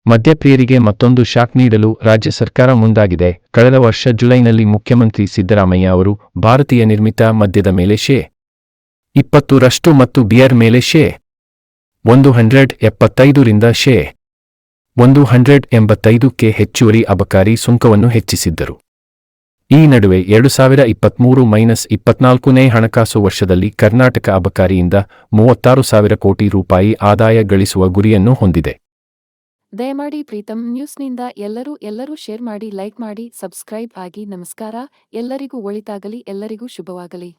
ಮದ್ಯಪ್ರಿಯರಿಗೆ ಮತ್ತೊಂದು ಶಾಕ್ ನೀಡಲು ರಾಜ್ಯ ಸರ್ಕಾರ ಮುಂದಾಗಿದೆ. ಕಳೆದ ವರ್ಷ ಜುಲೈನಲ್ಲಿ ಮುಖ್ಯಮಂತ್ರಿ ಸಿದ್ದರಾಮಯ್ಯ ಅವರು ಭಾರತೀಯ ನಿರ್ಮಿತ ಮದ್ಯದ ಮೇಲೆ ಶೇ. 20% ಮತ್ತು ಬಿಯರ್ ಮೇಲೆ ಶೇ. 175ರಿಂದ ಶೇ. 185ಕ್ಕೆ ಹೆಚ್ಚುವರಿ ಅಬಕಾರಿ ಸುಂಕವನ್ನು ಹೆಚ್ಚಿಸಿದ್ದರು. ಈ ನಡುವೆ 2023-24ನೇ ಹಣಕಾಸು ವರ್ಷದಲ್ಲಿ ಕರ್ನಾಟಕ ಅಬಕಾರಿಯಿಂದ 36,000 ಕೋಟಿ ರೂಪಾಯಿ ಆದಾಯ ಗಳಿಸುವ ಗುರಿಯನ್ನು ಹೊಂದಿದೆ. ದಯಮಾಡಿ ಪ್ರೀತಮ್ ನ್ಯೂಸ್ನಿಂದ ಎಲ್ಲರೂ ಶೇರ್ ಮಾಡಿ, ಲೈಕ್ ಮಾಡಿ, ಸಬ್ಸ್ಕ್ರೈಬ್ ಆಗಿ. ನಮಸ್ಕಾರ. ಎಲ್ಲರಿಗೂ ಒಳಿತಾಗಲಿ, ಎಲ್ಲರಿಗೂ ಶುಭವಾಗಲಿ.